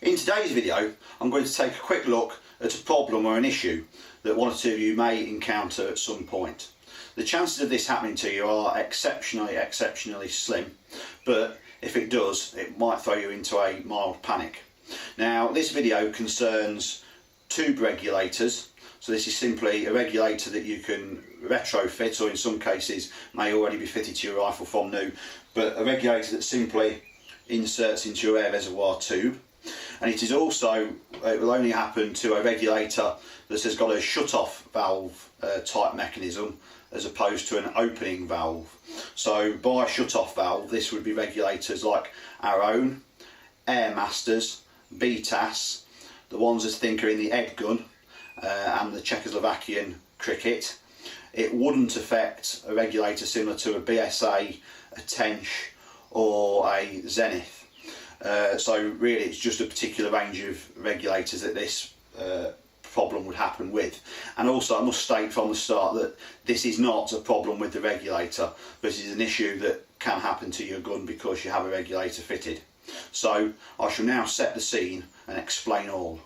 In today's video, I'm going to take a quick look at a problem or an issue that one or two of you may encounter at some point. The chances of this happening to you are exceptionally slim, but if it does, it might throw you into a mild panic. Now, this video concerns tube regulators. So this is simply a regulator that you can retrofit, or in some cases may already be fitted to your rifle from new, but a regulator that simply inserts into your air reservoir tube. And it is also, it will only happen to a regulator that has got a shut-off valve type mechanism as opposed to an opening valve. So by shut-off valve, this would be regulators like our own, Airmasters, BTAS, the ones that I think are in the Ed gun, and the Czechoslovakian cricket. It wouldn't affect a regulator similar to a BSA, a Tench or a Zenith. So really it's just a particular range of regulators that this problem would happen with. And also I must state from the start that this is not a problem with the regulator, but it is an issue that can happen to your gun because you have a regulator fitted. So I shall now set the scene and explain all.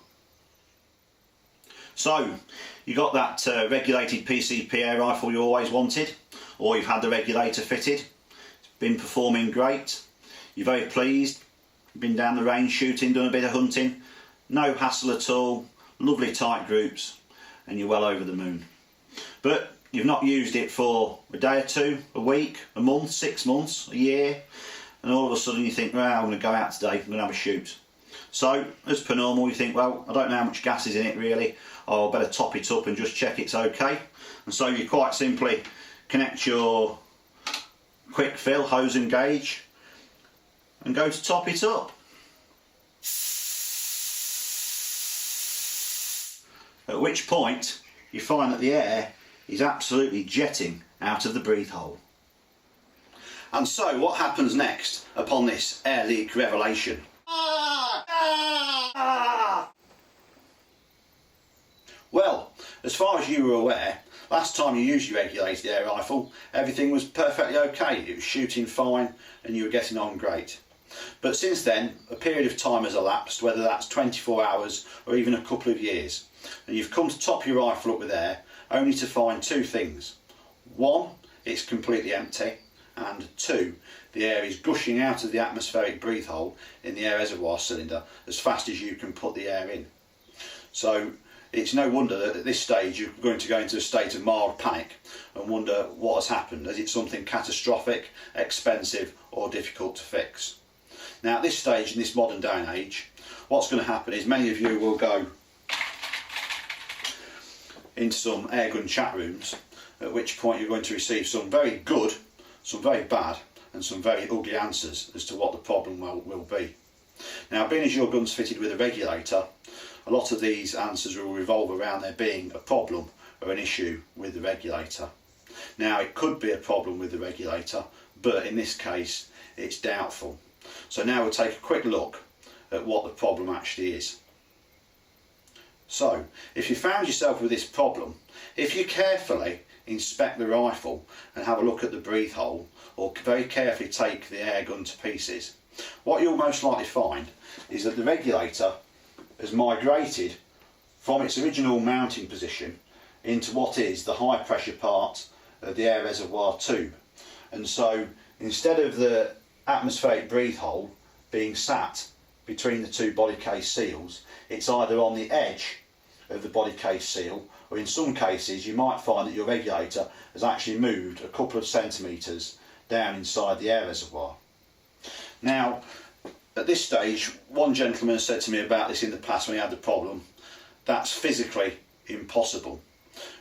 So you got that regulated PCP air rifle you always wanted, or you've had the regulator fitted, it's been performing great, you're very pleased, been down the range shooting, done a bit of hunting, no hassle at all, lovely tight groups, and you're well over the moon. But you've not used it for a day or two, a week, a month, 6 months, a year, and all of a sudden you think, well, I'm going to go out today, I'm going to have a shoot. So as per normal you think, well, I don't know how much gas is in it really, I'll better top it up and just check it's okay. And so you quite simply connect your quick fill hose and gauge and go to top it up. At which point you find that the air is absolutely jetting out of the breathe hole. And so what happens next upon this air leak revelation? Well, as far as you were aware, last time you used your regulated air rifle, everything was perfectly okay. It was shooting fine and you were getting on great. But since then, a period of time has elapsed, whether that's 24 hours or even a couple of years, and you've come to top your rifle up with air only to find two things. One, it's completely empty, and two, the air is gushing out of the atmospheric breathe hole in the air reservoir cylinder as fast as you can put the air in. So it's no wonder that at this stage you're going to go into a state of mild panic and wonder what has happened. Is it something catastrophic, expensive or difficult to fix? Now at this stage in this modern day and age, what's going to happen is many of you will go into some airgun chat rooms, at which point you're going to receive some very good, some very bad and some very ugly answers as to what the problem will be. Now, being as your gun's fitted with a regulator, a lot of these answers will revolve around there being a problem or an issue with the regulator. Now, it could be a problem with the regulator, but in this case it's doubtful. So now we'll take a quick look at what the problem actually is. So if you found yourself with this problem, if you carefully inspect the rifle and have a look at the breathe hole, or very carefully take the air gun to pieces, what you'll most likely find is that the regulator has migrated from its original mounting position into what is the high pressure part of the air reservoir tube. And so instead of the atmospheric breathe hole being sat between the two body case seals, it's either on the edge of the body case seal, or in some cases you might find that your regulator has actually moved a couple of centimetres down inside the air reservoir. Now at this stage, one gentleman said to me about this in the past when he had the problem, that's physically impossible.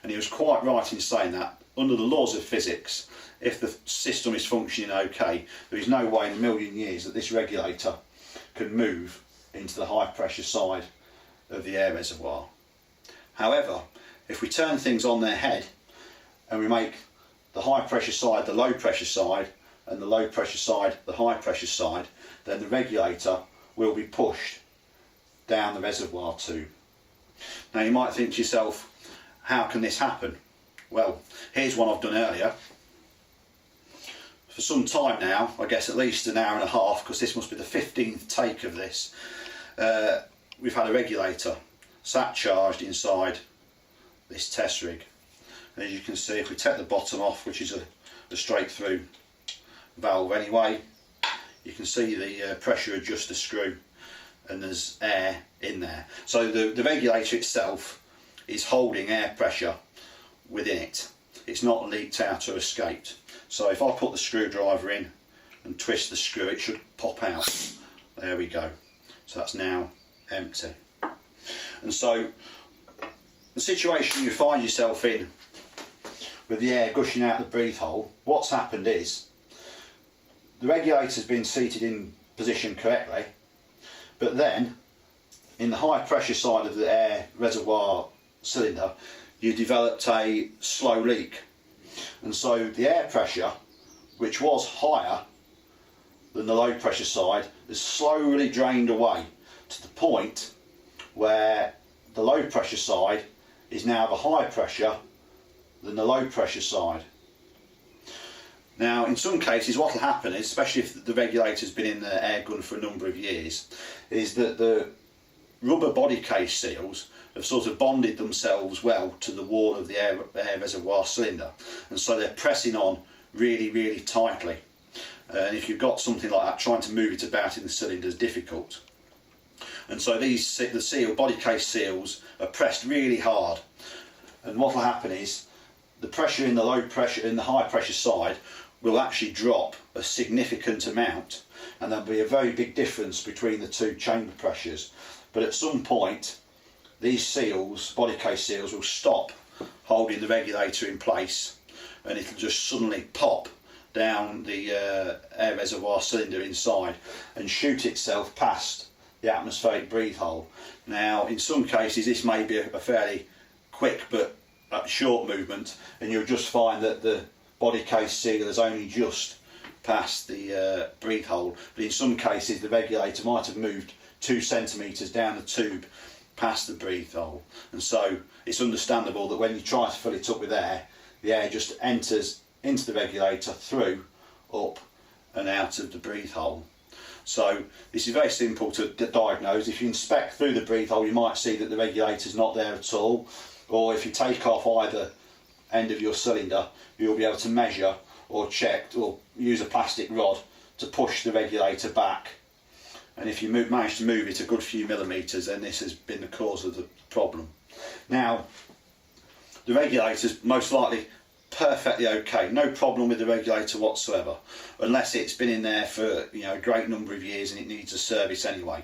And he was quite right in saying that. Under the laws of physics, if the system is functioning okay, there is no way in a million years that this regulator can move into the high pressure side of the air reservoir. However, if we turn things on their head and we make the high pressure side the low pressure side and the low pressure side the high pressure side, then the regulator will be pushed down the reservoir tube. Now you might think to yourself, how can this happen? Well, here's one I've done earlier. For some time now, I guess at least an hour and a half, because this must be the 15th take of this, we've had a regulator sat charged inside this test rig. And as you can see, if we take the bottom off, which is a straight through valve anyway, you can see the pressure adjuster screw, and there's air in there. So the regulator itself is holding air pressure within it. It's not leaked out or escaped. So if I put the screwdriver in and twist the screw, it should pop out. There we go. So that's now empty. And so the situation you find yourself in with the air gushing out the breathe hole, what's happened is the regulator's been seated in position correctly, but then in the high pressure side of the air reservoir cylinder you developed a slow leak, and so the air pressure, which was higher than the low pressure side, has slowly drained away to the point where the low pressure side is now the high pressure than the low pressure side. Now in some cases what will happen is, especially if the regulator's been in the air gun for a number of years, is that the rubber body case seals have sort of bonded themselves well to the wall of the air reservoir cylinder, and so they're pressing on really tightly, and if you've got something like that, trying to move it about in the cylinder is difficult. And so the body case seals are pressed really hard, and what will happen is the pressure in the high pressure side will actually drop a significant amount, and there'll be a very big difference between the two chamber pressures. But at some point these seals, body case seals, will stop holding the regulator in place, and it'll just suddenly pop down the air reservoir cylinder inside and shoot itself past the atmospheric breathe hole. Now in some cases this may be a fairly quick but short movement, and you'll just find that the body case seal has only just past the breathe hole, but in some cases the regulator might have moved 2 centimetres down the tube past the breathe hole, and so it's understandable that when you try to fill it up with air, the air just enters into the regulator through, up and out of the breathe hole. So this is very simple to diagnose. If you inspect through the breathe hole, you might see that the regulator's not there at all, or if you take off either end of your cylinder, you'll be able to measure or check or use a plastic rod to push the regulator back, and if you manage to move it a good few millimetres, then this has been the cause of the problem. Now the regulator's most likely perfectly okay, no problem with the regulator whatsoever, unless it's been in there for a great number of years and it needs a service anyway.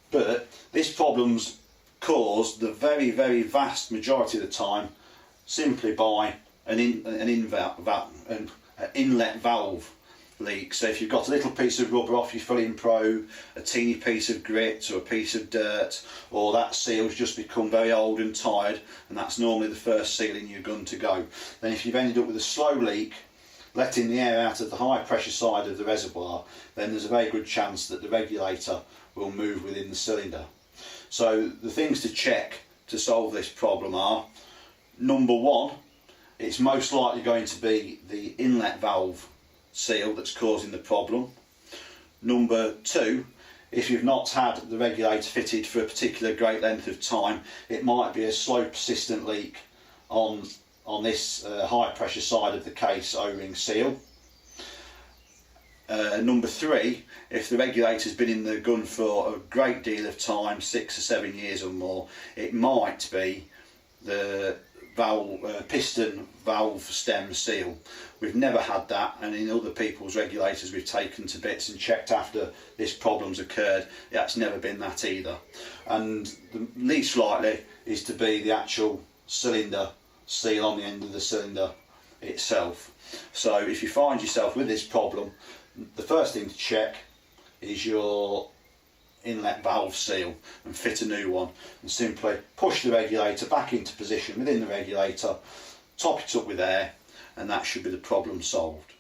But this problem's caused the very vast majority of the time simply by an inlet valve leak. So if you've got a little piece of rubber off your filling probe, a teeny piece of grit or a piece of dirt, or that seal's just become very old and tired, and that's normally the first seal in your gun to go, then if you've ended up with a slow leak letting the air out of the high pressure side of the reservoir, then there's a very good chance that the regulator will move within the cylinder. So the things to check to solve this problem are: number one, it's most likely going to be the inlet valve seal that's causing the problem. Number two, if you've not had the regulator fitted for a particular great length of time, it might be a slow persistent leak on this high pressure side of the case O-ring seal. Number three, if the regulator's been in the gun for a great deal of time, 6 or 7 years or more, it might be the piston valve stem seal. We've never had that, and in other people's regulators we've taken to bits and checked after this problem's occurred, it's never been that either. And the least likely is to be the actual cylinder seal on the end of the cylinder itself. So if you find yourself with this problem, the first thing to check is your inlet valve seal and fit a new one, and simply push the regulator back into position within the regulator, top it up with air, and that should be the problem solved.